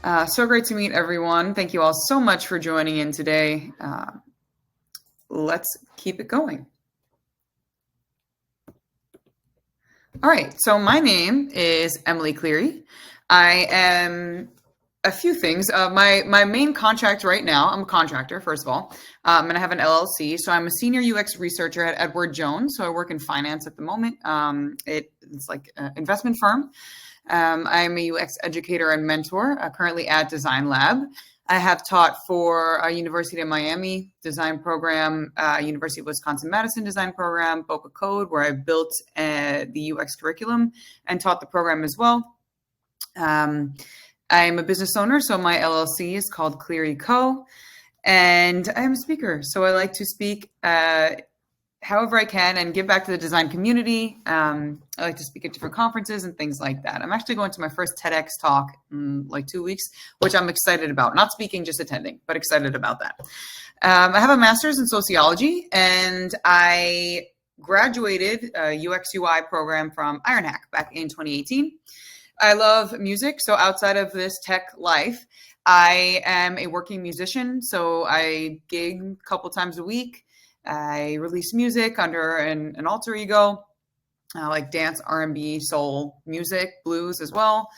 So great to meet everyone. Thank you all so much for joining in today. Let's keep it going. All right, so my name is Emily Cleary. I am a few things. My main contract right now, I'm a contractor, first of all, and I have an LLC. So I'm a senior UX researcher at Edward Jones. So I work in finance at the moment. It's like an investment firm. I'm a UX educator and mentor, currently at Designlab. I have taught for a University of Miami design program, University of Wisconsin-Madison design program, Boca Code, where I built the UX curriculum and taught the program as well. I'm a business owner, so my LLC is called Cleary Co. And I'm a speaker, so I like to speak however I can and give back to the design community. I like to speak at different conferences and things like that. I'm actually going to my first TEDx talk in like 2 weeks, which I'm excited about. Not speaking, just attending, but excited about that. I have a master's in sociology, and I graduated a UX UI program from Ironhack back in 2018. I love music, so outside of this tech life, I am a working musician, so I gig a couple times a week. I release music under an alter ego, like dance, R&B, soul music, blues as well.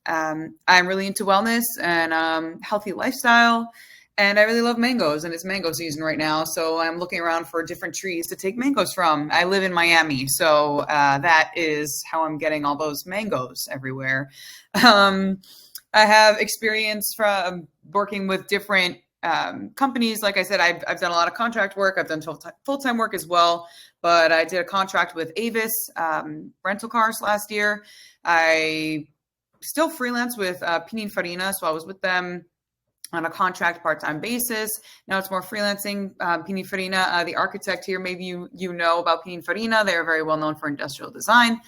I'm really into wellness and healthy lifestyle, and I really love mangoes, and it's mango season right now, so I'm looking around for different trees to take mangoes from. I live in Miami, so that is how I'm getting all those mangoes everywhere. I have experience from working with different companies. Like I said, I've done a lot of contract work. I've done full-time work as well, but I did a contract with Avis rental cars last year. I still freelance with Pininfarina, so I was with them on a contract part-time basis. Now it's more freelancing. Pininfarina, the architect here, maybe you know about Pininfarina. They're very well known for industrial design.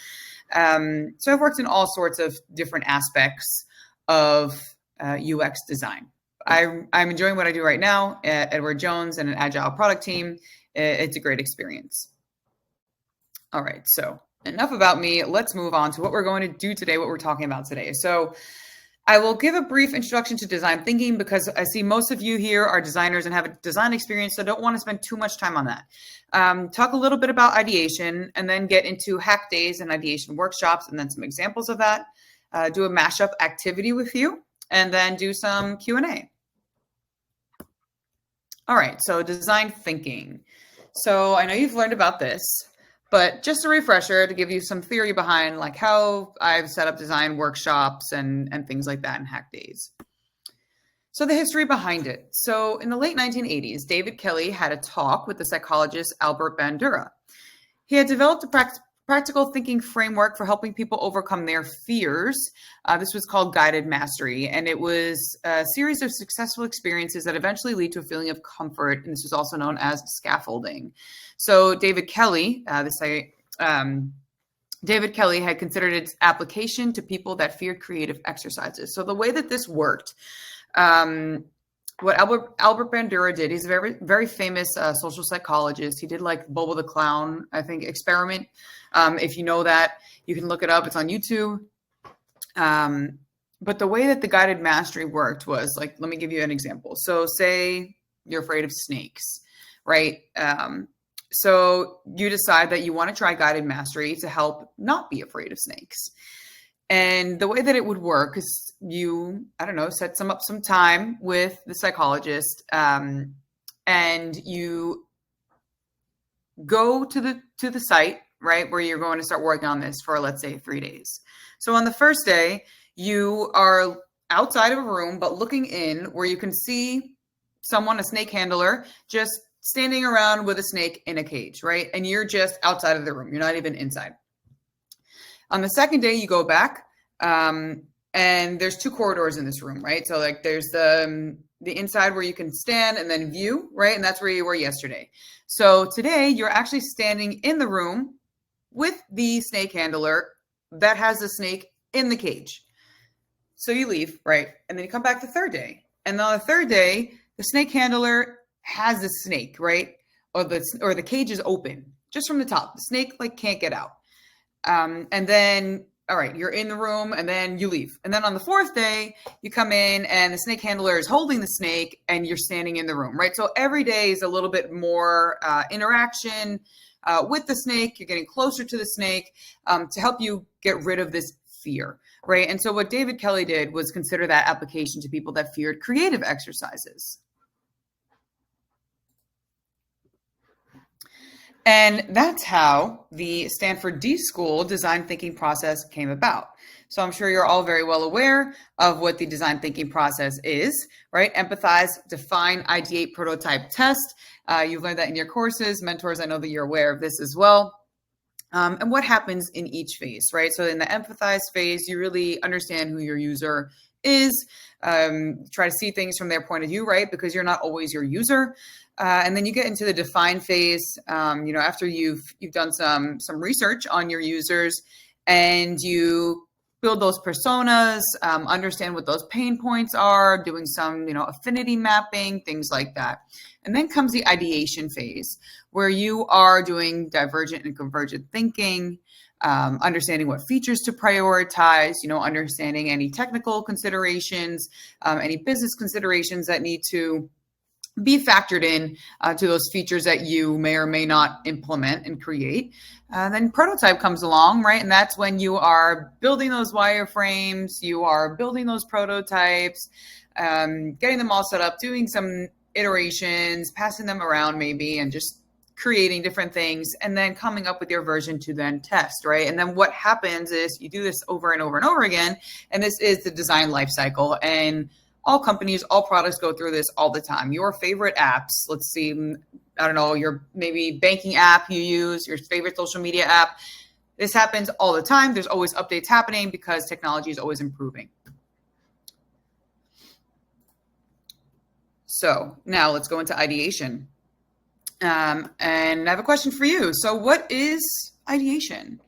So I've worked in all sorts of different aspects of UX design. I'm enjoying what I do right now at Edward Jones and an agile product team. It's a great experience. All right, so enough about me. Let's move on to what we're going to do today, what we're talking about today. So I will give a brief introduction to design thinking because I see most of you here are designers and have a design experience, so I don't want to spend too much time on that. Talk a little bit about ideation and then get into hack days and ideation workshops and then some examples of that. Do a mashup activity with you and then do some Q&A. All right, so design thinking. So I know you've learned about this, but just a refresher to give you some theory behind like how I've set up design workshops and things like that in hack days. So the history behind it. So in the late 1980s, David Kelly had a talk with the psychologist Albert Bandura. He had developed a practical thinking framework for helping people overcome their fears. This was called guided mastery, and it was a series of successful experiences that eventually lead to a feeling of comfort, and this was also known as scaffolding. So David Kelly, David Kelly had considered its application to people that feared creative exercises. So the way that this worked, what Albert Bandura did, he's a very, very famous social psychologist. He did like Bobo the Clown, I think, experiment. If you know that, you can look it up. It's on YouTube. But the way that the guided mastery worked was like, let me give you an example. So say you're afraid of snakes, right? So you decide that you want to try guided mastery to help not be afraid of snakes. And the way that it would work is you, I don't know, set up some time with the psychologist, and you go to the site, right, where you're going to start working on this for, let's say, 3 days. So on the first day, you are outside of a room, but looking in where you can see someone, a snake handler, just standing around with a snake in a cage, right? And you're just outside of the room. You're not even inside. On the second day, you go back, and there's 2 corridors in this room, right? So like there's the inside where you can stand and then view, right? And that's where you were yesterday. So today, you're actually standing in the room with the snake handler that has the snake in the cage. So you leave, right? And then you come back the third day. And on the third day, the snake handler has the snake, right? Or the cage is open just from the top. The snake like can't get out. And then all right, you're in the room and then you leave. And then on the fourth day, you come in and the snake handler is holding the snake and you're standing in the room, right? So every day is a little bit more interaction with the snake. You're getting closer to the snake to help you get rid of this fear, right? And so what David Kelly did was consider that application to people that feared creative exercises. And that's how the Stanford D School design thinking process came about. So I'm sure you're all very well aware of what the design thinking process is, right? Empathize, define, ideate, prototype, test. You've learned that in your courses. Mentors, I know that you're aware of this as well. And what happens in each phase, right? So in the empathize phase, you really understand who your user is, try to see things from their point of view, right? Because you're not always your user. And then you get into the define phase, after you've done some research on your users and you build those personas, understand what those pain points are, doing some, affinity mapping, things like that. And then comes the ideation phase where you are doing divergent and convergent thinking, understanding what features to prioritize, understanding any technical considerations, any business considerations that need to be factored in to those features that you may or may not implement and create. Then prototype comes along, right? And that's when you are building those wireframes, you are building those prototypes, getting them all set up, doing some iterations, passing them around maybe, and just creating different things, and then coming up with your version to then test, right? And then what happens is you do this over and over and over again, and this is the design life cycle. And all companies, all products go through this all the time. Your favorite apps, let's see, I don't know, your maybe banking app you use, your favorite social media app. This happens all the time. There's always updates happening because technology is always improving. So now let's go into ideation. And I have a question for you. So what is ideation?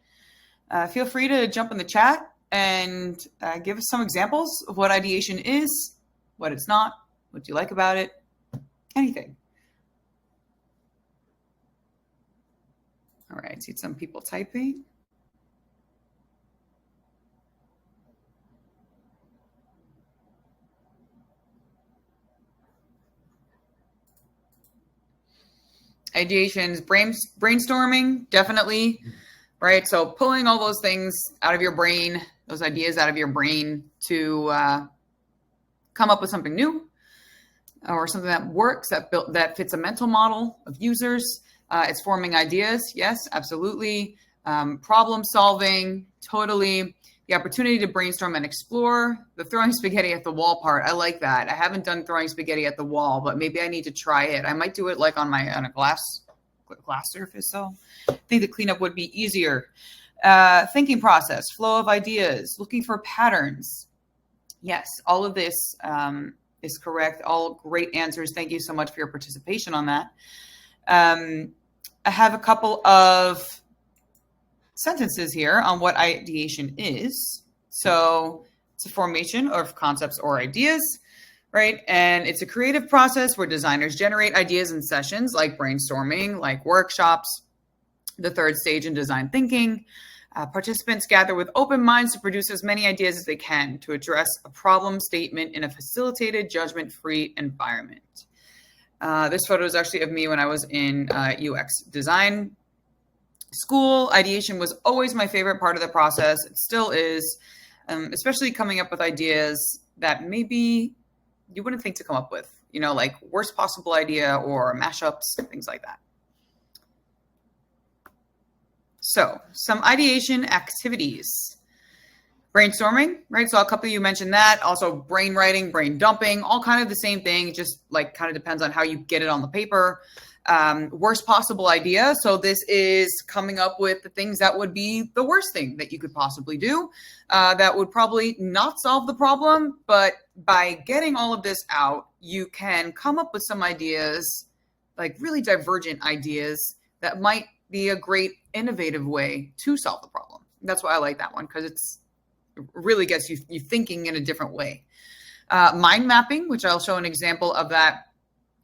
Feel free to jump in the chat and give us some examples of what ideation is, what it's not, what you like about it, anything. All right, I see some people typing. Ideation is brainstorming, definitely, right? So pulling all those things out of your brain, those ideas out of your brain to come up with something new or something that works, that fits a mental model of users. It's forming ideas. Yes, absolutely. Problem solving, totally. The opportunity to brainstorm and explore. The throwing spaghetti at the wall part, I like that. I haven't done throwing spaghetti at the wall, but maybe I need to try it. I might do it like on a glass surface, though. I think the cleanup would be easier. Thinking process, flow of ideas, looking for patterns. Yes, all of this is correct. All great answers. Thank you so much for your participation on that. I have a couple of sentences here on what ideation is. So it's a formation of concepts or ideas, right? And it's a creative process where designers generate ideas in sessions like brainstorming, like workshops, the third stage in design thinking. Participants gather with open minds to produce as many ideas as they can to address a problem statement in a facilitated, judgment-free environment. This photo is actually of me when I was in UX design school. Ideation was always my favorite part of the process. It still is, especially coming up with ideas that maybe you wouldn't think to come up with, like worst possible idea or mashups, things like that. So some ideation activities. Brainstorming, right? So a couple of you mentioned that. Also brain writing, brain dumping, all kind of the same thing, just like kind of depends on how you get it on the paper. Worst possible idea. So this is coming up with the things that would be the worst thing that you could possibly do. That would probably not solve the problem, but by getting all of this out, you can come up with some ideas, like really divergent ideas that might be a great innovative way to solve the problem. That's why I like that one, because it really gets you thinking in a different way. Mind mapping, which I'll show an example of that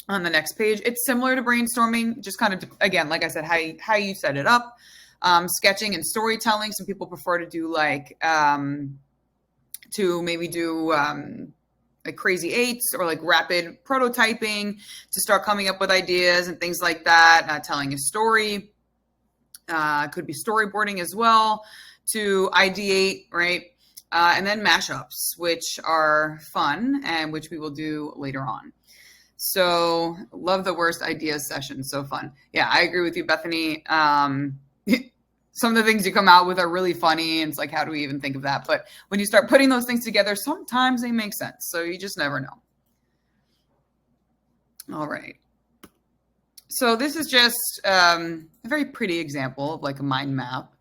on the next page. It's similar to brainstorming, just kind of, again, like I said, how you set it up. Sketching and storytelling. Some people prefer to do like like crazy eights or like rapid prototyping to start coming up with ideas and things like that. Telling a story. Could be storyboarding as well to ideate, right? And then mashups, which are fun and which we will do later on. So love the worst ideas session. So fun. Yeah, I agree with you, Bethany. Some of the things you come out with are really funny. And it's like, how do we even think of that? But when you start putting those things together, sometimes they make sense. So you just never know. All right. So this is just a very pretty example of like a mind map.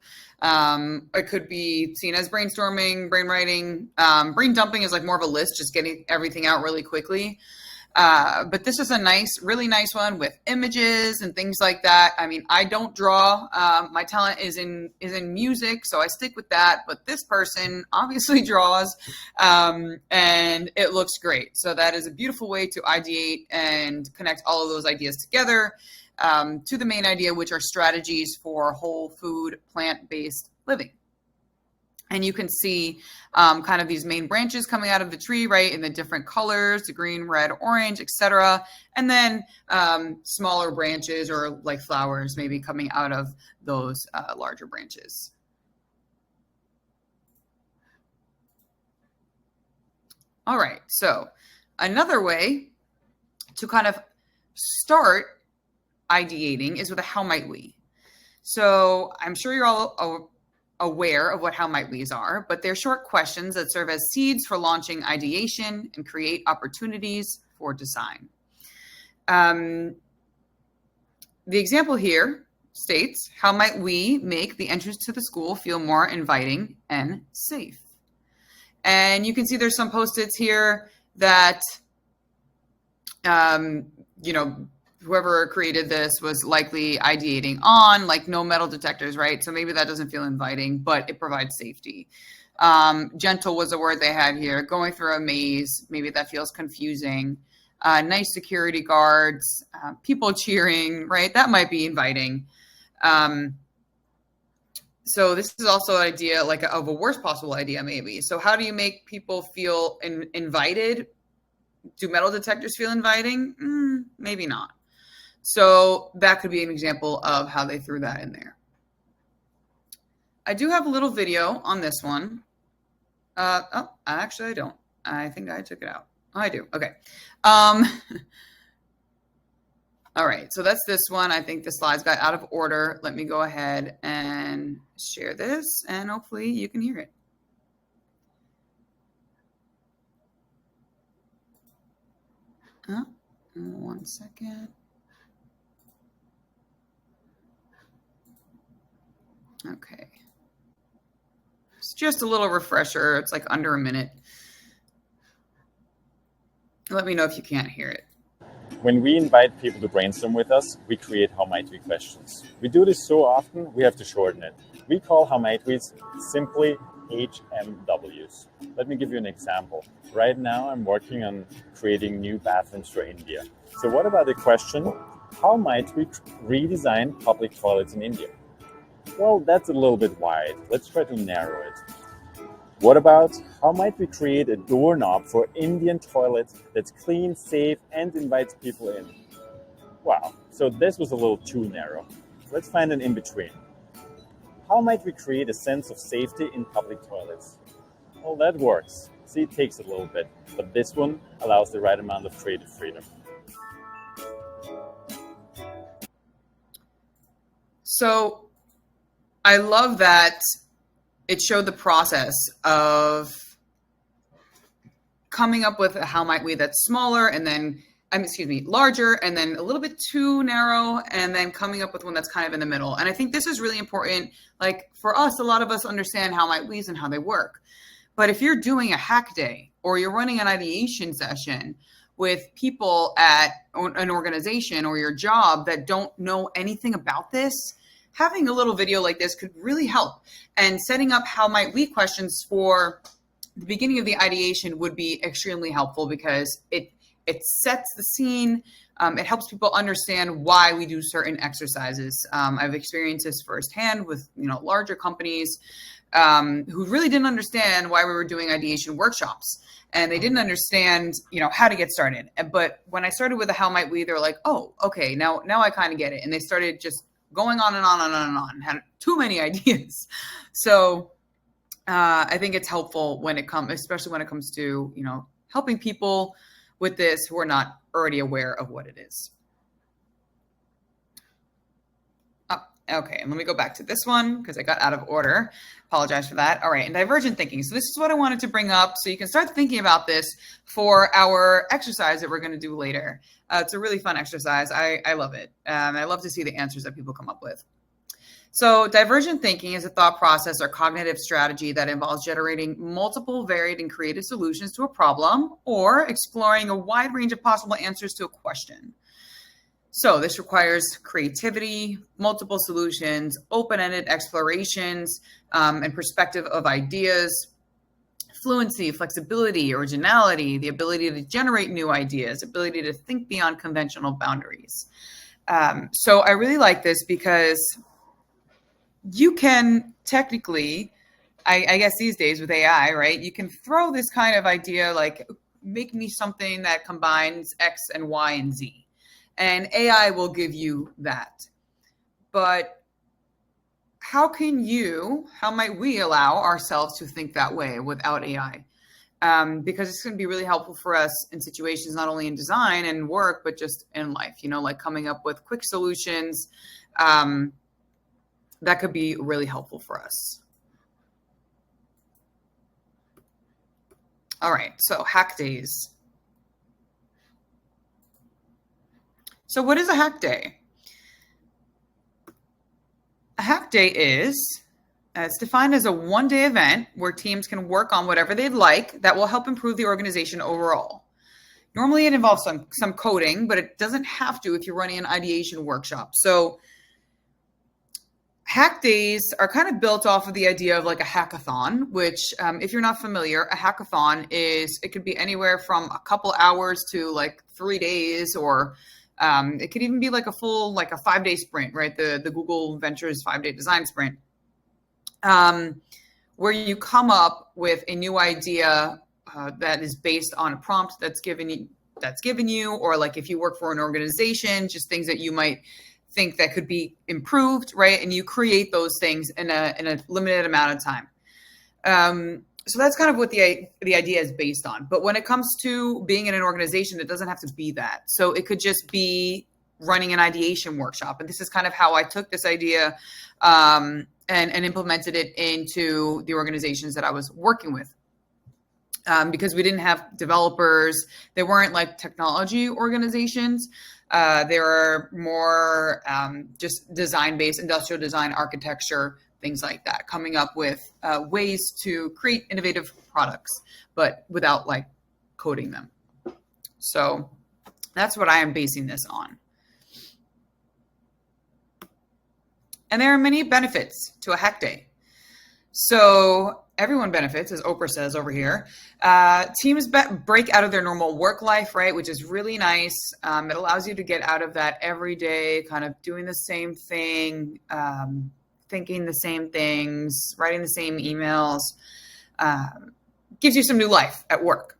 It could be seen as brainstorming, brainwriting. Brain dumping is like more of a list, just getting everything out really quickly. But this is a really nice one with images and things like that. I mean, I don't draw. My talent is in music, so I stick with that. But this person obviously draws, and it looks great. So that is a beautiful way to ideate and connect all of those ideas together to the main idea, which are strategies for whole food, plant-based living. And you can see kind of these main branches coming out of the tree, right, in the different colors, the green, red, orange, etc. And then smaller branches or like flowers maybe coming out of those larger branches. All right, so another way to kind of start ideating is with a how might we. So I'm sure you're all aware of what how might we's are, but they're short questions that serve as seeds for launching ideation and create opportunities for design. The example here states, how might we make the entrance to the school feel more inviting and safe? And you can see there's some post-its here that, whoever created this was likely ideating on, like no metal detectors, right? So maybe that doesn't feel inviting, but it provides safety. Gentle was a word they had here. Going through a maze, maybe that feels confusing. Nice security guards, people cheering, right? That might be inviting. So this is also an idea of a worst possible idea, maybe. So how do you make people feel invited? Do metal detectors feel inviting? Maybe not. So that could be an example of how they threw that in there. I do have a little video on this one. Actually, I don't. I think I took it out. Oh, I do. Okay. All right. So that's this one. I think the slides got out of order. Let me go ahead and share this, and hopefully you can hear it. One second. Okay. It's just a little refresher. It's like under a minute. Let me know if you can't hear it. When we invite people to brainstorm with us, we create how might we questions. We do this so often, we have to shorten it. We call how might we's simply HMWs. Let me give you an example. Right now, I'm working on creating new bathrooms for India. So what about the question, how might we redesign public toilets in India? Well, that's a little bit wide. Let's try to narrow it. What about how might we create a doorknob for Indian toilets that's clean, safe, and invites people in? Wow, so this was a little too narrow. Let's find an in-between. How might we create a sense of safety in public toilets? Well, that works. See, it takes a little bit, but this one allows the right amount of creative freedom. So I love that it showed the process of coming up with a how might we that's smaller and then, larger and then a little bit too narrow and then coming up with one that's kind of in the middle. And I think this is really important. Like for us, a lot of us understand how might we's and how they work. But if you're doing a hack day or you're running an ideation session with people at an organization or your job that don't know anything about this, having a little video like this could really help. And setting up how might we questions for the beginning of the ideation would be extremely helpful because it it sets the scene. It helps people understand why we do certain exercises. I've experienced this firsthand with larger companies who really didn't understand why we were doing ideation workshops, and they didn't understand how to get started. But when I started with the how might we, they're like, oh, okay, now I kind of get it, and they started just going on and on and on and on, had too many ideas. So I think it's helpful especially when it comes to helping people with this who are not already aware of what it is. Okay, and let me go back to this one because I got out of order. Apologize for that. All right, and divergent thinking. So this is what I wanted to bring up so you can start thinking about this for our exercise that we're going to do later. It's a really fun exercise. I love it. I love to see the answers that people come up with. So divergent thinking is a thought process or cognitive strategy that involves generating multiple varied and creative solutions to a problem or exploring a wide range of possible answers to a question. So this requires creativity, multiple solutions, open-ended explorations, and perspective of ideas, fluency, flexibility, originality, the ability to generate new ideas, ability to think beyond conventional boundaries. So I really like this because you can technically, I guess these days with AI, right? You can throw this kind of idea like, make me something that combines X and Y and Z. And AI will give you that. But how might we allow ourselves to think that way without AI? Because it's going to be really helpful for us in situations, not only in design and work, but just in life, like coming up with quick solutions. That could be really helpful for us. All right, so hack days. So what is a hack day? A hack day is, it's defined as a one-day event where teams can work on whatever they'd like that will help improve the organization overall. Normally it involves some coding, but it doesn't have to if you're running an ideation workshop. So hack days are kind of built off of the idea of like a hackathon, which if you're not familiar, a hackathon it could be anywhere from a couple hours to like 3 days, or it could even be like a full, like a 5-day sprint, right? The Google Ventures 5-day design sprint, where you come up with a new idea that is based on a prompt that's given you, or like if you work for an organization, just things that you might think that could be improved, right? And you create those things in a limited amount of time. So that's kind of what the idea is based on. But when it comes to being in an organization, it doesn't have to be that. So it could just be running an ideation workshop. And this is kind of how I took this idea and implemented it into the organizations that I was working with. Because we didn't have developers. They weren't like technology organizations. They were more just design-based, industrial design, architecture, things like that, coming up with ways to create innovative products, but without like coding them. So that's what I am basing this on. And there are many benefits to a hack day. So everyone benefits, as Oprah says over here. Teams break out of their normal work life, right? Which is really nice. It allows you to get out of that every day, kind of doing the same thing, thinking the same things, writing the same emails. Gives you some new life at work.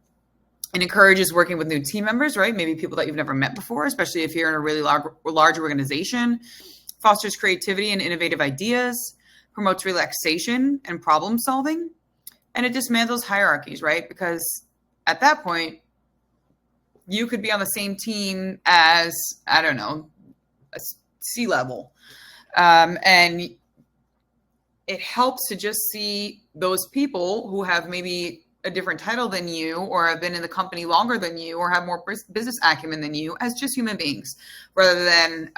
It encourages working with new team members, right? Maybe people that you've never met before, especially if you're in a really large organization. Fosters creativity and innovative ideas. Promotes relaxation and problem solving, and it dismantles hierarchies, right? Because at that point, you could be on the same team as, I don't know, a C-level. And it helps to just see those people who have maybe a different title than you, or have been in the company longer than you, or have more business acumen than you, as just human beings, rather than,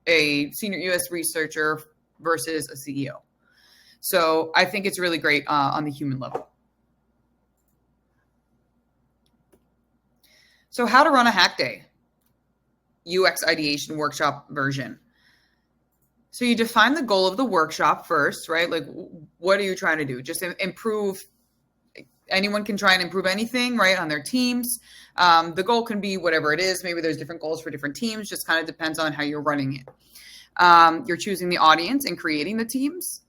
a senior US researcher versus a CEO. So I think it's really great on the human level. So how to run a hack day, UX Ideation Workshop version. So you define the goal of the workshop first, right? Like, what are you trying to do? Just improve anyone can try and improve anything, right, on their teams. The goal can be whatever it is. Maybe there's different goals for different teams. Just kind of depends on how you're running it. You're choosing the audience and creating the teams,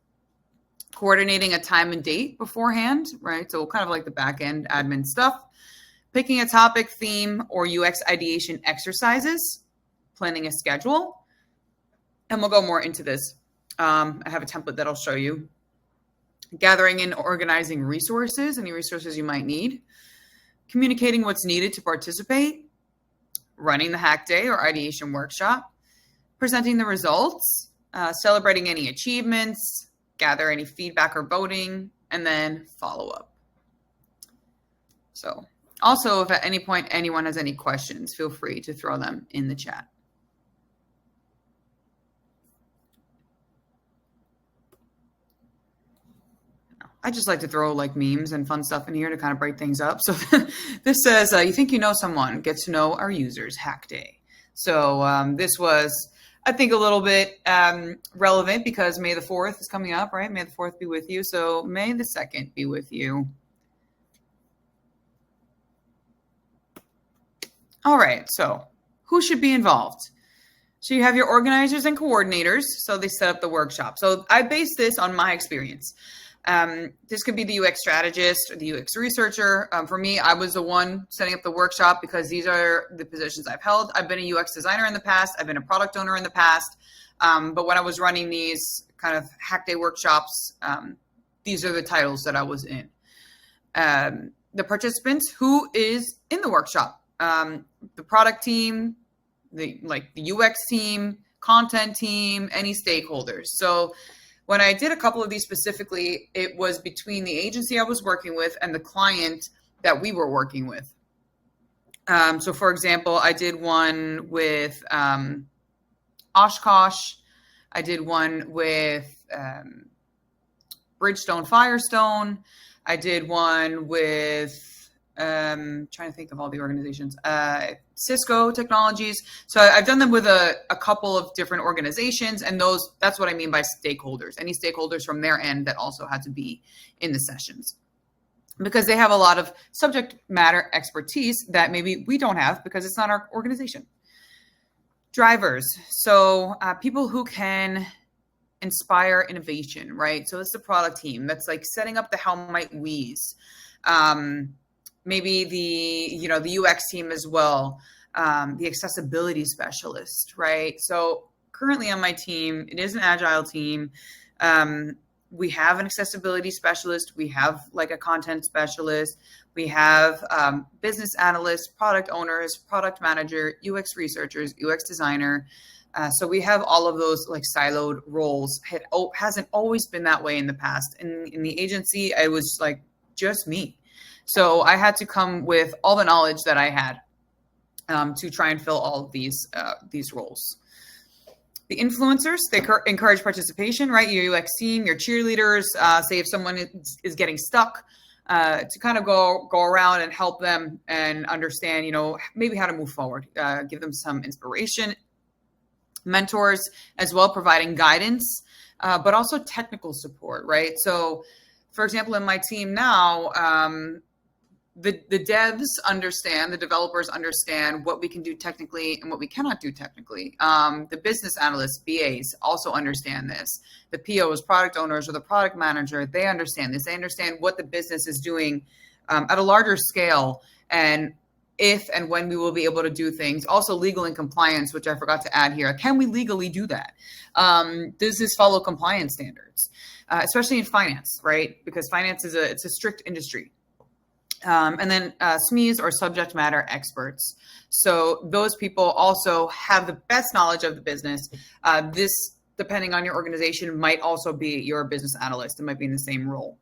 coordinating a time and date beforehand, right? So kind of like the back end admin stuff, picking a topic, theme, or UX ideation exercises, planning a schedule. And we'll go more into this. I have a template that I'll show you. Gathering and organizing resources, any resources you might need, communicating what's needed to participate, running the hack day or ideation workshop, presenting the results, celebrating any achievements, gather any feedback or voting, and then follow up. So also, if at any point anyone has any questions, feel free to throw them in the chat. I just like to throw like memes and fun stuff in here to kind of break things up. So this says, you think you know someone, get to know our users, hack day. So this was, I think, a little bit relevant because May the 4th is coming up, right? May the 4th be with you. So May the 2nd be with you. All right, so who should be involved? So you have your organizers and coordinators. So they set up the workshop. So I base this on my experience. This could be the UX strategist or the UX researcher. For me, I was the one setting up the workshop because these are the positions I've held. I've been a UX designer in the past. I've been a product owner in the past. But when I was running these kind of hack day workshops, these are the titles that I was in. The participants, who is in the workshop? The product team, the UX team, content team, any stakeholders. So when I did a couple of these specifically, it was between the agency I was working with and the client that we were working with. So for example, I did one with Oshkosh. I did one with Bridgestone Firestone. I did one with trying to think of all the organizations, Cisco Technologies. So I've done them with a couple of different organizations, and that's what I mean by stakeholders, any stakeholders from their end that also had to be in the sessions, because they have a lot of subject matter expertise that maybe we don't have because it's not our organization. Drivers, so people who can inspire innovation, right? So it's the product team that's like setting up the how might we's. Maybe the UX team as well, the accessibility specialist, right? So currently on my team, it is an agile team. We have an accessibility specialist. We have like a content specialist. We have business analysts, product owners, product manager, UX researchers, UX designer. So we have all of those like siloed roles. It hasn't always been that way in the past. In the agency, it was like just me. So I had to come with all the knowledge that I had to try and fill all of these roles. The influencers, they encourage participation, right? Your UX team, your cheerleaders, say if someone is getting stuck, to kind of go around and help them and understand, maybe how to move forward, give them some inspiration. Mentors as well, providing guidance, but also technical support, right? So for example, in my team now, the devs understand, the developers understand what we can do technically and what we cannot do technically. The business analysts, BAs, also understand this. The POs, product owners, or the product manager, they understand this. They understand what the business is doing at a larger scale, and if and when we will be able to do things. Also legal and compliance, which I forgot to add here. Can we legally do that? Does this follow compliance standards? Especially in finance, right? Because finance it's a strict industry. And then SMEs or subject matter experts. So those people also have the best knowledge of the business. This, depending on your organization, might also be your business analyst. It might be in the same role.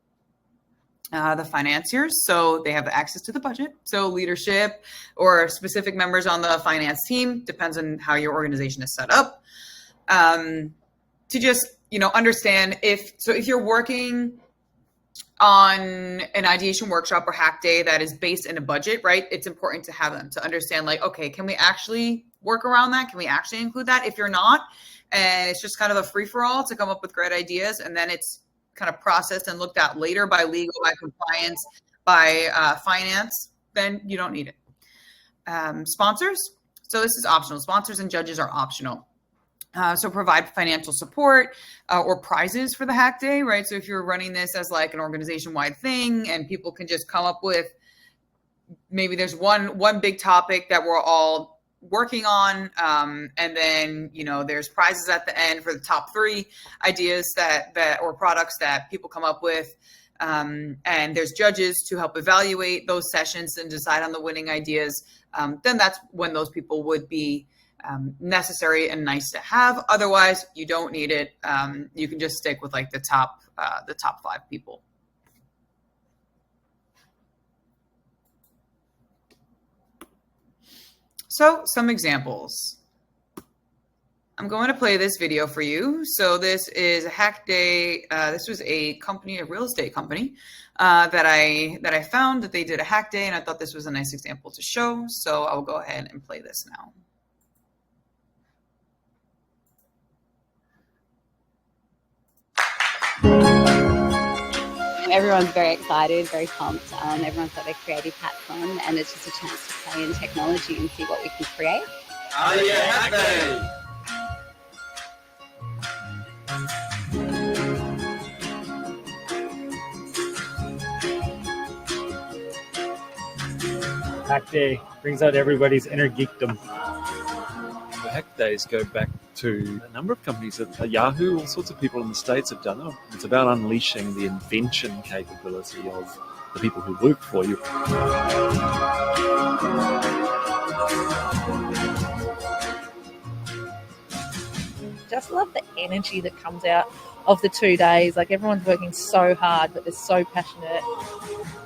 The financiers, so they have access to the budget. So leadership or specific members on the finance team, depends on how your organization is set up. To just, understand if you're working on an ideation workshop or hack day that is based in a budget, right? It's important to have them to understand like, okay, can we actually work around that? Can we actually include that? If you're not, and it's just kind of a free for all to come up with great ideas, and then it's kind of processed and looked at later by legal, by compliance, by finance, then you don't need it. Sponsors. So this is optional. Sponsors and judges are optional. So provide financial support or prizes for the hack day, right? So if you're running this as like an organization-wide thing and people can just come up with, maybe there's one big topic that we're all working on, and then there's prizes at the end for the top 3 ideas that or products that people come up with, and there's judges to help evaluate those sessions and decide on the winning ideas. Then that's when those people would be necessary and nice to have. Otherwise, you don't need it. You can just stick with like the top 5 people. So some examples. I'm going to play this video for you. So this is a hack day. This was a real estate company that I found that they did a hack day, and I thought this was a nice example to show. So I'll go ahead and play this now. Everyone's very excited, very pumped. Everyone's got their creative hats on, and it's just a chance to play in technology and see what we can create. Oh yeah, hack day! Hack day brings out everybody's inner geekdom. The hack days go back to a number of companies. Yahoo, all sorts of people in the States have done it. It's about unleashing the invention capability of the people who work for you. Just love the energy that comes out of the 2 days. Like, everyone's working so hard, but they're so passionate.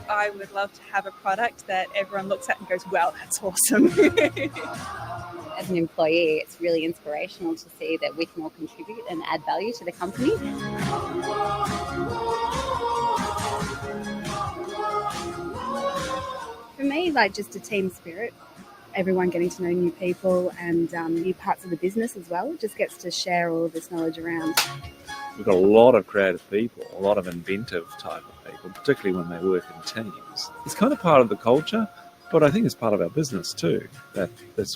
I would love to have a product that everyone looks at and goes, wow, that's awesome. As an employee, it's really inspirational to see that we can all contribute and add value to the company. For me, like, just a team spirit. Everyone getting to know new people and new parts of the business as well. It just gets to share all of this knowledge around. We've got a lot of creative people, a lot of inventive type of people, particularly when they work in teams. It's kind of part of the culture, but I think it's part of our business too.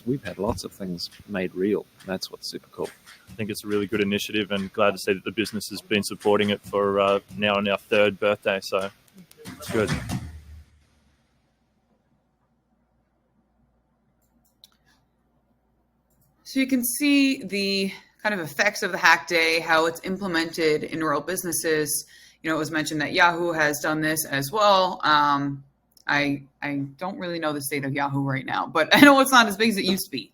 We've had lots of things made real. And that's what's super cool. I think it's a really good initiative, and glad to see that the business has been supporting it for now on our 3rd birthday. So it's good. So you can see the kind of effects of the hack day, how it's implemented in real businesses. It was mentioned that Yahoo has done this as well. I don't really know the state of Yahoo right now, but I know it's not as big as it used to be.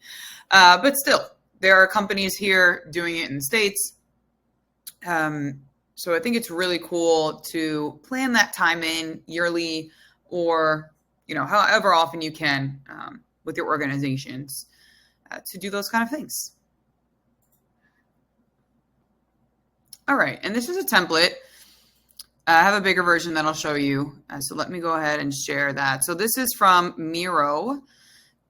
But still, there are companies here doing it in the States. So I think it's really cool to plan that time in yearly or, however often you can with your organizations to do those kind of things. All right, and this is a template. I have a bigger version that I'll show you. So let me go ahead and share that. So this is from Miro.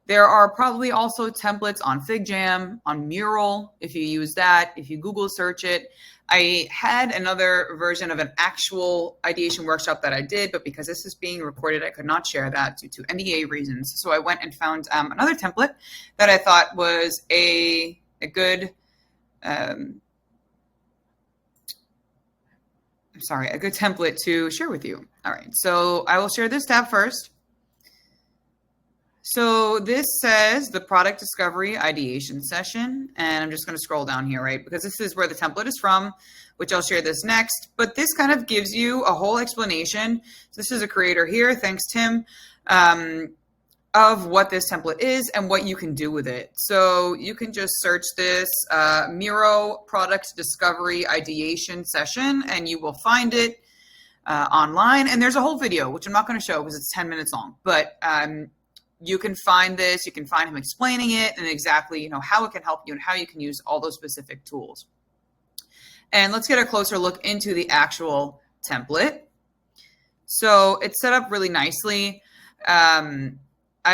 There are probably also templates on FigJam, on Mural, if you use that, if you Google search it. I had another version of an actual ideation workshop that I did, but because this is being recorded, I could not share that due to NDA reasons. So I went and found another template that I thought was a good a good template to share with you. All right, so I will share this tab first. So this says the product discovery ideation session, and I'm just going to scroll down here, right? Because this is where the template is from, which I'll share this next. But this kind of gives you a whole explanation. So this is a creator here, thanks Tim, of what this template is and what you can do with it. So you can just search this Miro product discovery ideation session, and you will find it online. And there's a whole video, which I'm not going to show because it's 10 minutes long, but you can find this, you can find him explaining it and exactly, how it can help you and how you can use all those specific tools. And let's get a closer look into the actual template. So it's set up really nicely. I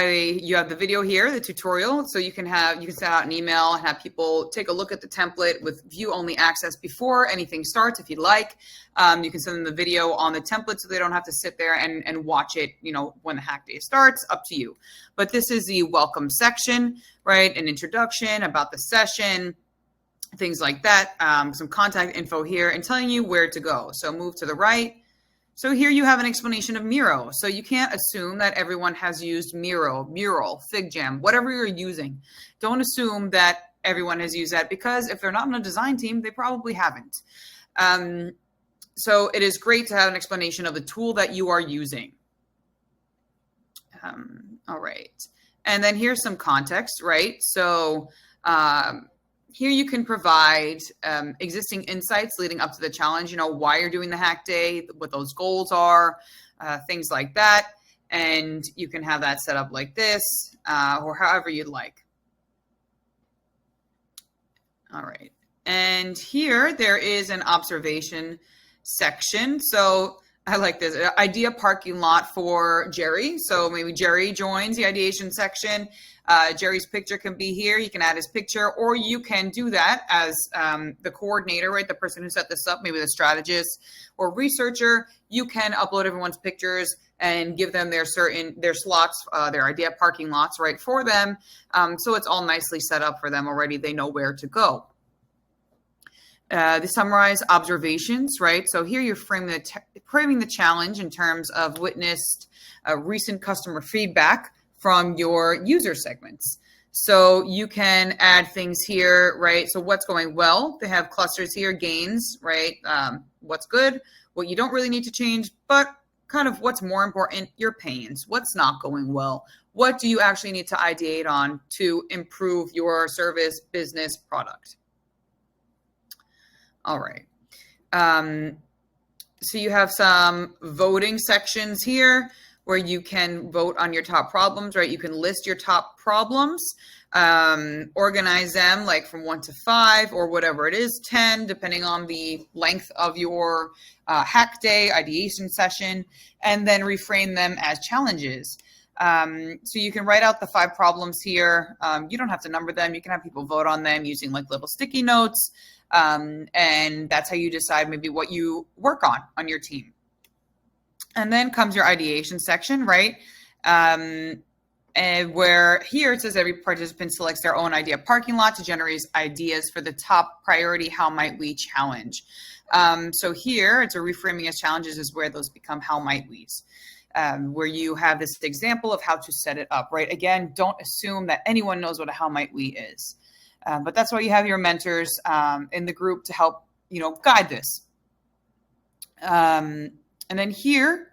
you have the video here, the tutorial, so you can send out an email and have people take a look at the template with view-only access before anything starts if you'd like. You can send them the video on the template so they don't have to sit there and watch it, when the hack day starts, up to you. But this is the welcome section, right? An introduction about the session, things like that. Some contact info here and telling you where to go. So move to the right. So here you have an explanation of Miro. So you can't assume that everyone has used Miro, Mural, FigJam, whatever you're using. Don't assume that everyone has used that, because if they're not on a design team, they probably haven't. So it is great to have an explanation of the tool that you are using. All right. And then here's some context, right? So here you can provide existing insights leading up to the challenge, why you're doing the hack day, what those goals are, things like that. And you can have that set up like this or however you'd like. All right. And here there is an observation section. So I like this idea parking lot for Jerry. So maybe Jerry joins the ideation section. Jerry's picture can be here. You can add his picture, or you can do that as the coordinator, right? The person who set this up, maybe the strategist or researcher. You can upload everyone's pictures and give them their slots, their idea parking lots, right, for them. So it's all nicely set up for them already. They know where to go. The summarize observations, right? So here you're framing the challenge in terms of witnessed recent customer feedback from your user segments. So you can add things here, right? So what's going well? They have clusters here, gains, right? What's good, what you don't really need to change, but kind of what's more important, your pains, what's not going well. What do you actually need to ideate on to improve your service, business, product? All right. So you have some voting sections here where you can vote on your top problems, right? You can list your top problems, organize them like from 1 to 5 or whatever it is, 10, depending on the length of your hack day, ideation session, and then reframe them as challenges. So you can write out the 5 problems here. You don't have to number them. You can have people vote on them using like little sticky notes. And that's how you decide maybe what you work on your team. And then comes your ideation section, right? And where here it says every participant selects their own idea parking lot to generate ideas for the top priority, how might we challenge? So here it's a reframing as challenges is where those become how might we's. Where you have this example of how to set it up, right? Again, don't assume that anyone knows what a how might we is. But that's why you have your mentors in the group to help, guide this. And then here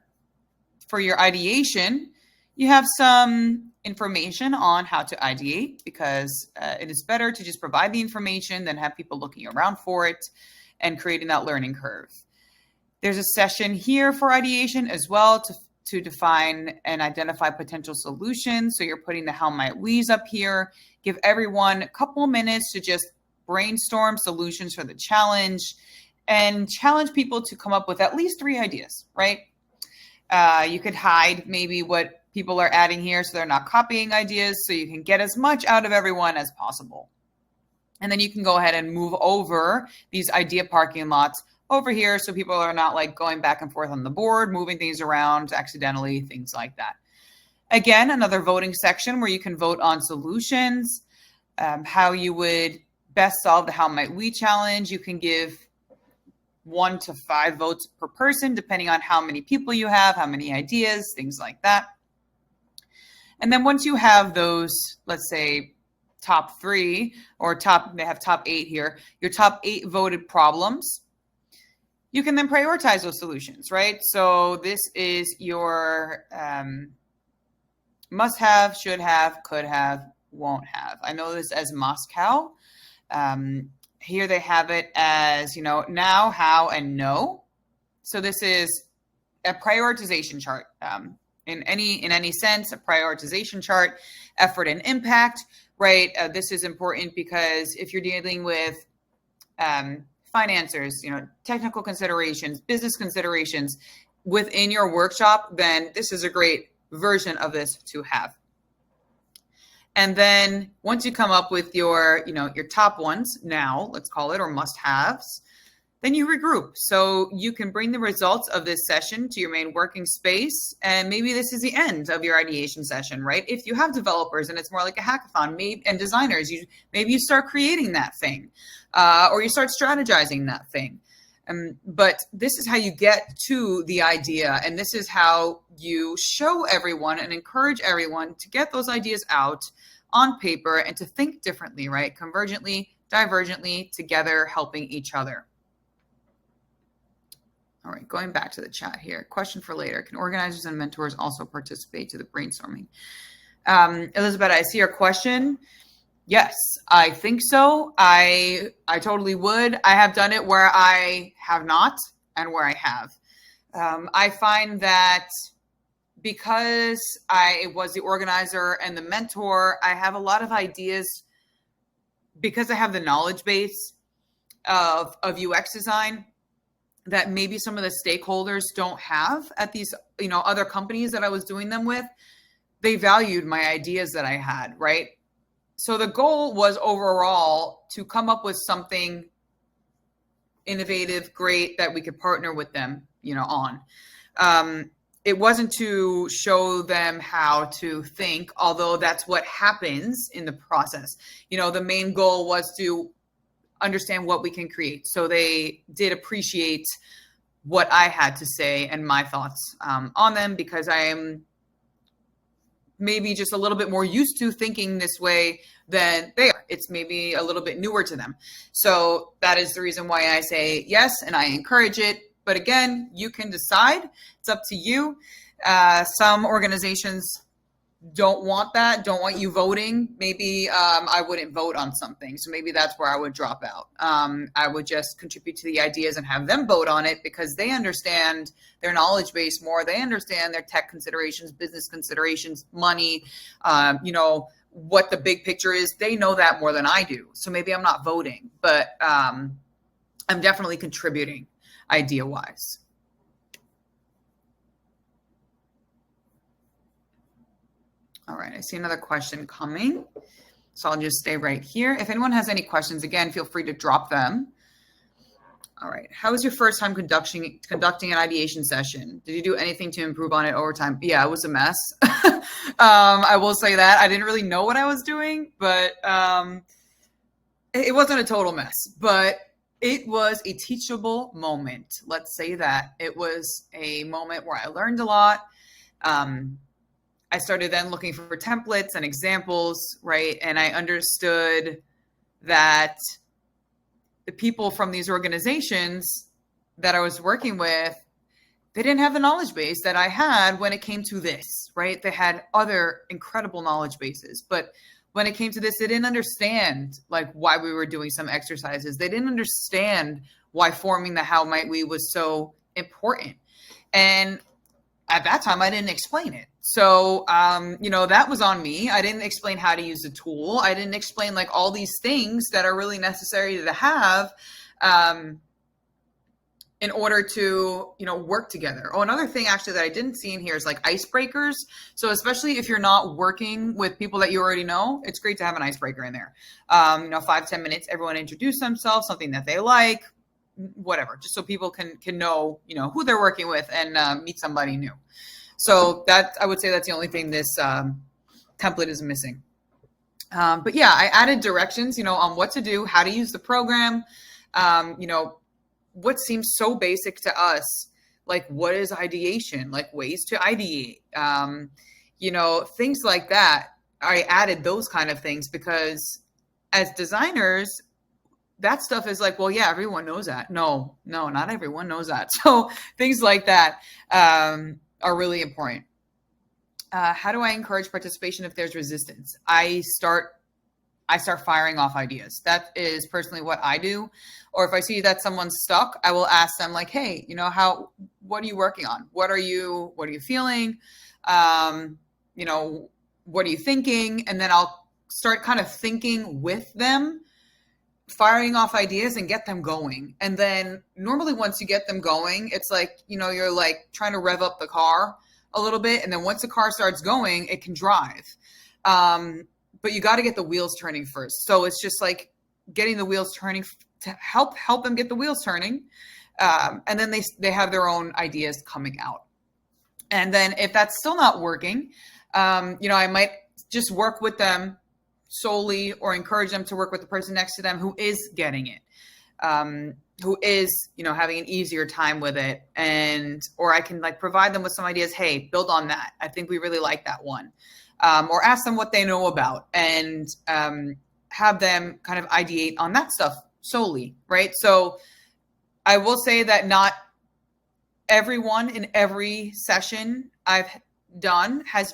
for your ideation, you have some information on how to ideate, because it is better to just provide the information than have people looking around for it and creating that learning curve. There's a session here for ideation as well to define and identify potential solutions. So you're putting the how might we's up here. Give everyone a couple of minutes to just brainstorm solutions for the challenge and challenge people to come up with at least 3 ideas, right? You could hide maybe what people are adding here so they're not copying ideas, so you can get as much out of everyone as possible. And then you can go ahead and move over these idea parking lots over here so people are not like going back and forth on the board, moving things around accidentally, things like that. Again, another voting section where you can vote on solutions, how you would best solve the how might we challenge. You can give 1 to 5 votes per person, depending on how many people you have, how many ideas, things like that. And then once you have those, let's say top 3 or they have top 8 here, your top 8 voted problems, you can then prioritize those solutions, right? So this is your must have, should have, could have, won't have. I know this as Moscow. Here they have it as, now, how, and no. So this is a prioritization chart. In any sense, a prioritization chart, effort and impact, right? This is important because if you're dealing with financiers, technical considerations, business considerations within your workshop, then this is a great version of this to have. And then once you come up with your, your top ones now, let's call it, or must-haves, then you regroup. So you can bring the results of this session to your main working space. And maybe this is the end of your ideation session, right? If you have developers and it's more like a hackathon, maybe, and designers, maybe you start creating that thing, or you start strategizing that thing. But this is how you get to the idea. And this is how you show everyone and encourage everyone to get those ideas out on paper and to think differently, right? Convergently, divergently, together, helping each other. All right, going back to the chat here. Question for later. Can organizers and mentors also participate to the brainstorming? Elizabeth, I see your question. Yes, I think so. I totally would. I have done it where I have not and where I have. I find that because I was the organizer and the mentor, I have a lot of ideas because I have the knowledge base of UX design that maybe some of the stakeholders don't have at these, other companies that I was doing them with. They valued my ideas that I had, right? So the goal was overall to come up with something innovative, great, that we could partner with them, on. It wasn't to show them how to think, although that's what happens in the process. The main goal was to understand what we can create. So they did appreciate what I had to say and my thoughts on them, because I am maybe just a little bit more used to thinking this way than they are. It's maybe a little bit newer to them. So that is the reason why I say yes, and I encourage it. But again, you can decide. It's up to you. Some organizations don't want that, don't want you voting. Maybe I wouldn't vote on something. So maybe that's where I would drop out. I would just contribute to the ideas and have them vote on it, because they understand their knowledge base more. They understand their tech considerations, business considerations, money, what the big picture is. They know that more than I do. So maybe I'm not voting, but I'm definitely contributing idea-wise. All right, I see another question coming, so I'll just stay right here. If anyone has any questions, again, feel free to drop them. All right, how was your first time conducting an ideation session? Did you do anything to improve on it over time? Yeah, it was a mess. I will say that. I didn't really know what I was doing, but it wasn't a total mess. But it was a teachable moment. Let's say that. It was a moment where I learned a lot. I started then looking for templates and examples, right? And I understood that the people from these organizations that I was working with, they didn't have the knowledge base that I had when it came to this, right? They had other incredible knowledge bases, but when it came to this, they didn't understand like why we were doing some exercises. They didn't understand why forming the how might we was so important. And at that time, I didn't explain it. So, that was on me. I didn't explain how to use the tool. I didn't explain like all these things that are really necessary to have in order to, work together. Oh, another thing actually that I didn't see in here is like icebreakers. So especially if you're not working with people that you already know, it's great to have an icebreaker in there. 5-10 minutes, everyone introduce themselves, something that they like, whatever, just so people can know, who they're working with and meet somebody new. So that, I would say that's the only thing this template is missing. But yeah, I added directions, on what to do, how to use the program, what seems so basic to us, like what is ideation, like ways to ideate, things like that. I added those kind of things because as designers, that stuff is like, well, yeah, everyone knows that. No, not everyone knows that. So things like that are really important. How do I encourage participation if there's resistance? I start firing off ideas. That is personally what I do. Or if I see that someone's stuck, I will ask them like, hey, what are you working on? What are you feeling? What are you thinking? And then I'll start kind of thinking with them, firing off ideas and get them going. And then normally once you get them going, it's like, you're like trying to rev up the car a little bit. And then once the car starts going, it can drive. but you got to get the wheels turning first. So it's just like getting the wheels turning to help them get the wheels turning. And then they have their own ideas coming out. And then if that's still not working, I might just work with them solely or encourage them to work with the person next to them who is getting it, who is, having an easier time with it. Or I can like provide them with some ideas. Hey, build on that. I think we really like that one. Or ask them what they know about and have them kind of ideate on that stuff solely, right? So I will say that not everyone in every session I've done has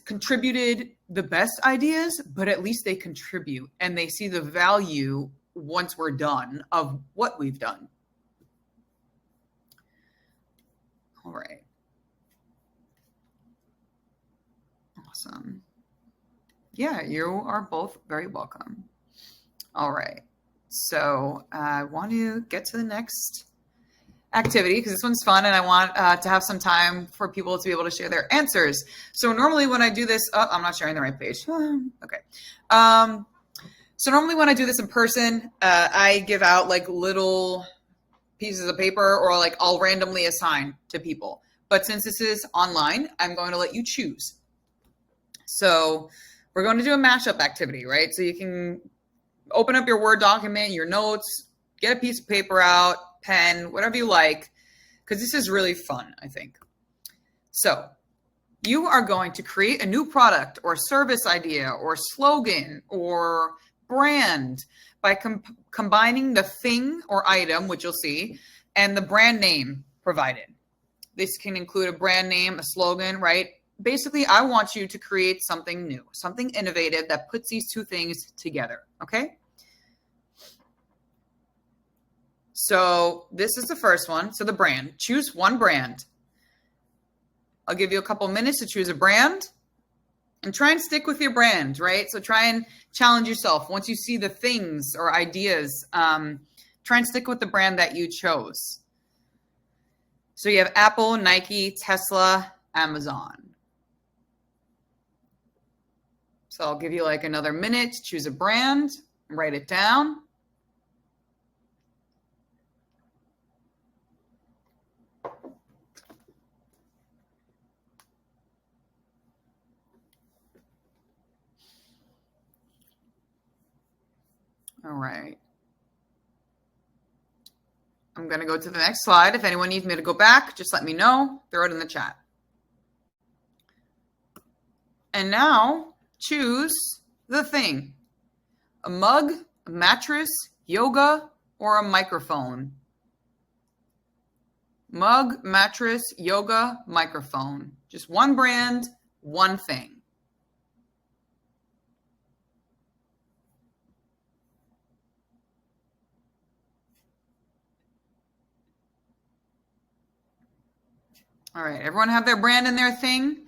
contributed the best ideas, but at least they contribute and they see the value once we're done of what we've done. All right. Awesome. Yeah, you are both very welcome. All right. So I want to get to the next activity because this one's fun and I want to have some time for people to be able to share their answers. So normally when I do this, I'm not sharing the right page. Okay. So normally when I do this in person, I give out like little pieces of paper or like I'll randomly assign to people. But since this is online, I'm going to let you choose. So we're going to do a mashup activity, right? So you can open up your Word document, your notes, get a piece of paper out, pen, whatever you like, because this is really fun, I think. So you are going to create a new product or service idea or slogan or brand by combining the thing or item, which you'll see, and the brand name provided. This can include a brand name, a slogan, right? Basically, I want you to create something new, something innovative that puts these two things together, okay? So this is the first one. So the brand, choose one brand. I'll give you a couple minutes to choose a brand and try and stick with your brand, right? So try and challenge yourself. Once you see the things or ideas, try and stick with the brand that you chose. So you have Apple, Nike, Tesla, Amazon. So I'll give you like another minute to choose a brand, write it down. All right. I'm going to go to the next slide. If anyone needs me to go back, just let me know. Throw it in the chat. And now choose the thing. A mug, a mattress, yoga, or a microphone. Mug, mattress, yoga, microphone. Just one brand, one thing. All right, everyone have their brand and their thing.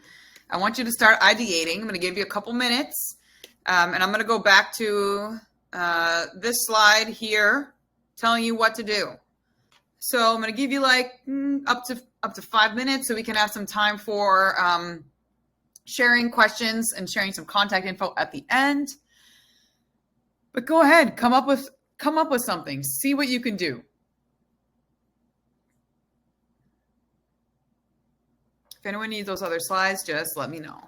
I want you to start ideating. I'm going to give you a couple minutes, and I'm going to go back to this slide here, telling you what to do. So I'm going to give you like up to 5 minutes, so we can have some time for sharing questions and sharing some contact info at the end. But go ahead, come up with something. See what you can do. If anyone needs those other slides, just let me know.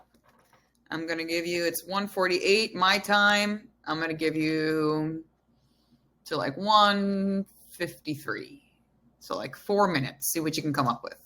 I'm going to give you, it's 1:48 my time. I'm going to give you to like 1:53. So like 4 minutes. See what you can come up with.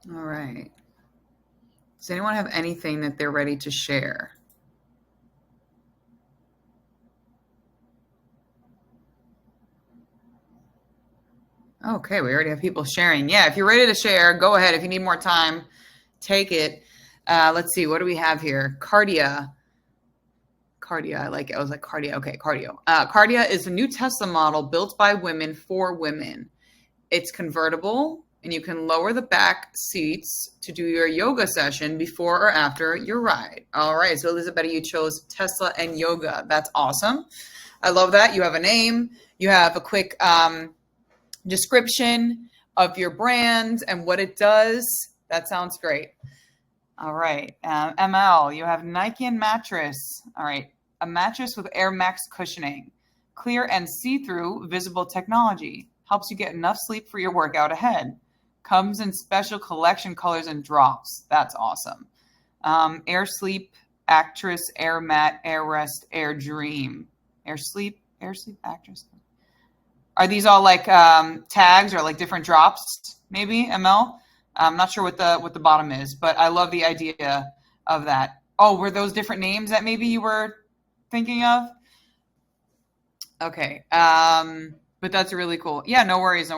All right. Does anyone have anything that they're ready to share? Okay, we already have people sharing. Yeah, if you're ready to share, go ahead. If you need more time, take it. Let's see, what do we have here? Cardia, I like it. I was like cardio. Okay, cardio. Cardia is a new Tesla model built by women for women. It's convertible, and you can lower the back seats to do your yoga session before or after your ride. All right, so Elizabeth, you chose Tesla and yoga. That's awesome. I love that. You have a name. You have a quick description of your brand and what it does. That sounds great. All right. ML, you have Nike and mattress. All right. A mattress with Air Max cushioning. Clear and see-through visible technology. Helps you get enough sleep for your workout ahead. Comes in special collection colors and drops. That's awesome. Air Sleep, Actress, Air Mat, Air Rest, Air Dream. Air Sleep, Actress. Are these all like tags or like different drops? Maybe ML. I'm not sure what the bottom is, but I love the idea of that. Oh, were those different names that maybe you were thinking of? Okay, but that's really cool. Yeah, no worries.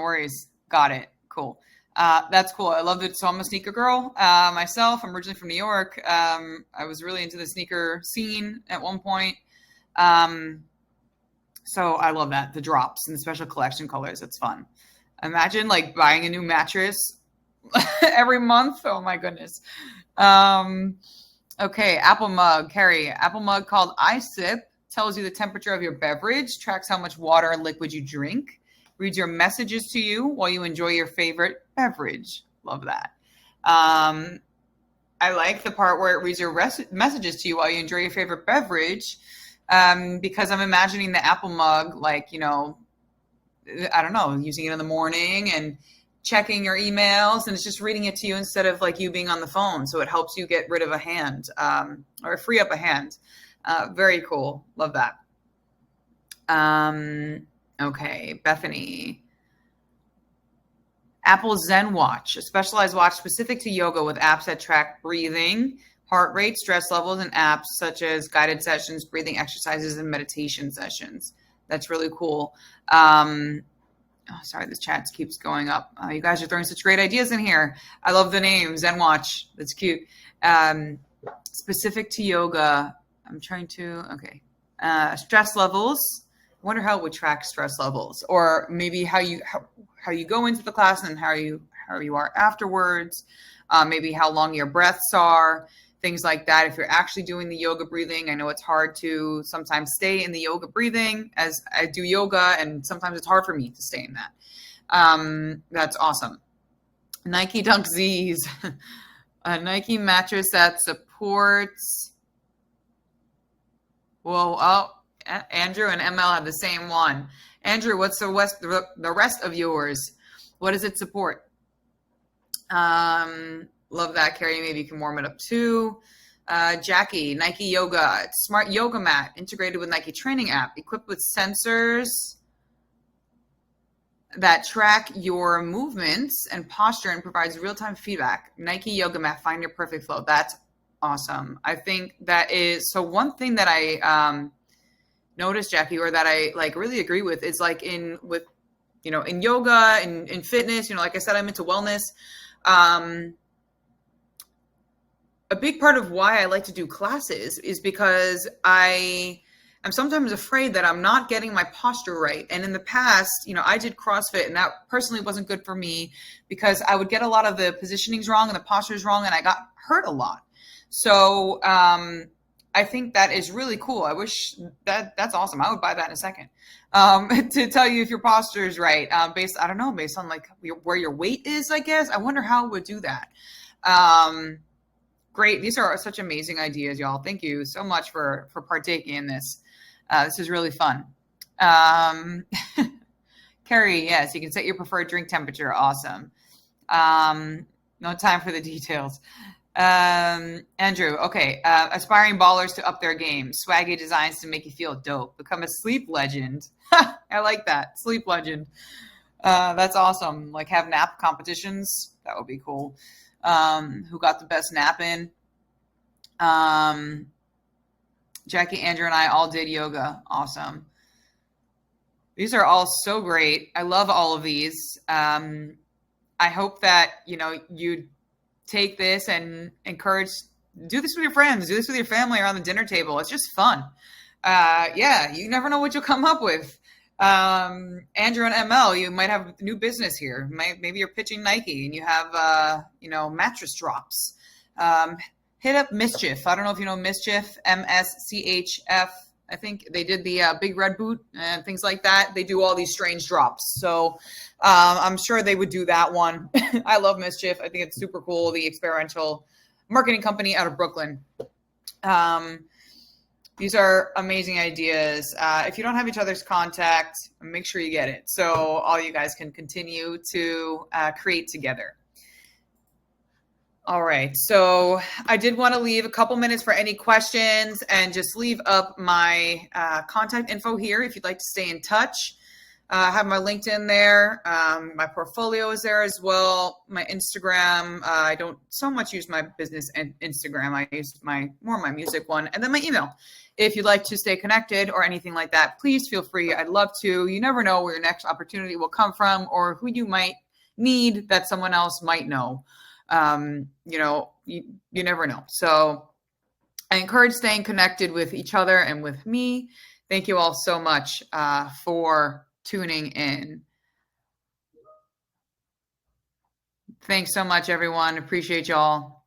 Got it. Cool. That's cool. I love it. So I'm a sneaker girl myself. I'm originally from New York. I was really into the sneaker scene at one point. So I love that. The drops and the special collection colors. It's fun. Imagine like buying a new mattress every month. Oh my goodness. Okay. Apple mug, Carrie. Apple mug called iSip tells you the temperature of your beverage, tracks how much water and liquid you drink, reads your messages to you while you enjoy your favorite beverage. Love that. I like the part where it reads your messages to you while you enjoy your favorite beverage. Because I'm imagining the Apple mug, like, you know, I don't know, using it in the morning and checking your emails, and it's just reading it to you instead of like you being on the phone. So it helps you get rid of a hand or free up a hand. Very cool. Love that. Okay, Bethany. Apple Zen Watch, a specialized watch specific to yoga with apps that track breathing, heart rate, stress levels, and apps such as guided sessions, breathing exercises, and meditation sessions. That's really cool. Sorry, this chat keeps going up. You guys are throwing such great ideas in here. I love the name, Zen Watch. That's cute. Specific to yoga. I'm trying to, okay. Stress levels. I wonder how it would track stress levels, or maybe how you go into the class and how you are afterwards. Maybe how long your breaths are. Things like that. If you're actually doing the yoga breathing, I know it's hard to sometimes stay in the yoga breathing as I do yoga, and sometimes it's hard for me to stay in that. That's awesome. Nike Dunk Z's, a Nike mattress that supports. Whoa, oh, Andrew and ML have the same one. Andrew, what's the rest of yours? What does it support? Love that, Carrie. Maybe you can warm it up too. Jackie, Nike Yoga, smart yoga mat integrated with Nike training app, equipped with sensors that track your movements and posture and provides real-time feedback. Nike Yoga mat, find your perfect flow. That's awesome. I think that is, so one thing that I noticed, Jackie, or that I like really agree with is like in yoga and in fitness, like I said, I'm into wellness. A big part of why I like to do classes is because I'm sometimes afraid that I'm not getting my posture right. And in the past, I did CrossFit, and that personally wasn't good for me because I would get a lot of the positionings wrong and the postures wrong, and I got hurt a lot. So I think that is really cool. I wish that's awesome. I would buy that in a second. To tell you if your posture is right, based on like where your weight is, I guess. I wonder how it would do that. Great. These are such amazing ideas, y'all. Thank you so much for partaking in this. This is really fun. Carrie, yes, you can set your preferred drink temperature. Awesome. No time for the details. Andrew, okay. Aspiring ballers to up their game. Swaggy designs to make you feel dope. Become a sleep legend. I like that. Sleep legend. That's awesome. Like have nap competitions. That would be cool. who got the best nap in. Jackie, Andrew, and I all did yoga. Awesome. These are all so great. I love all of these. I hope that, you take this and encourage, do this with your friends, do this with your family around the dinner table. It's just fun. You never know what you'll come up with. Andrew and ML, you might have new business here. Maybe you're pitching Nike and you have, mattress drops. Hit up Mischief. I don't know if you know Mischief, MSCHF. I think they did the Big Red Boot and things like that. They do all these strange drops. So I'm sure they would do that one. I love Mischief. I think it's super cool. The experiential marketing company out of Brooklyn. These are amazing ideas. If you don't have each other's contact, make sure you get it so all you guys can continue to create together. All right, so I did want to leave a couple minutes for any questions and just leave up my contact info here if you'd like to stay in touch. I have my LinkedIn there. My portfolio is there as well. My Instagram, I don't so much use my business Instagram. I use more my music one. And then my email. If you'd like to stay connected or anything like that, please feel free. I'd love to. You never know where your next opportunity will come from or who you might need that someone else might know. You never know. So I encourage staying connected with each other and with me. Thank you all so much for tuning in. Thanks so much, everyone. Appreciate y'all.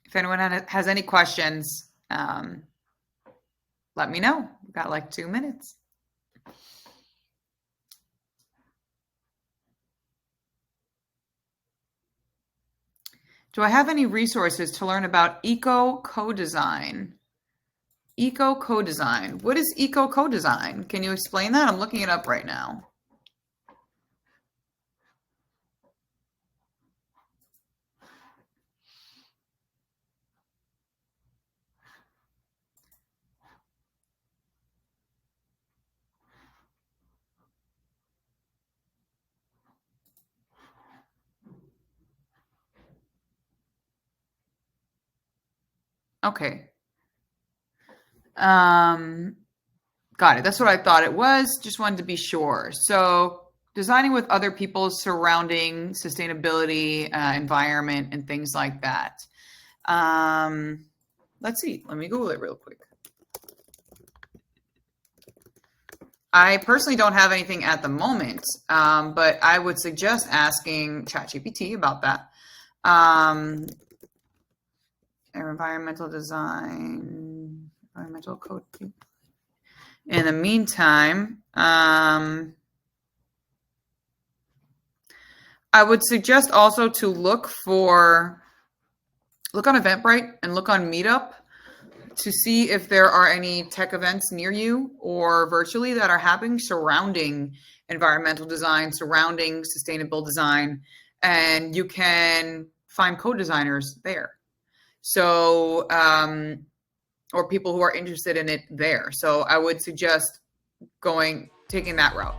If anyone has any questions, let me know. We've got like 2 minutes. Do I have any resources to learn about eco co-design? Eco co-design. What is eco co-design? Can you explain that? I'm looking it up right now. Okay. Got it. That's what I thought it was. Just wanted to be sure. So designing with other people surrounding sustainability, environment, and things like that. Let's see. Let me Google it real quick. I personally don't have anything at the moment, but I would suggest asking ChatGPT about that. Environmental design, environmental code. In the meantime, I would suggest also to look on Eventbrite and look on Meetup to see if there are any tech events near you or virtually that are happening surrounding environmental design, surrounding sustainable design, and you can find co-designers there. So, or people who are interested in it there. So I would suggest taking that route.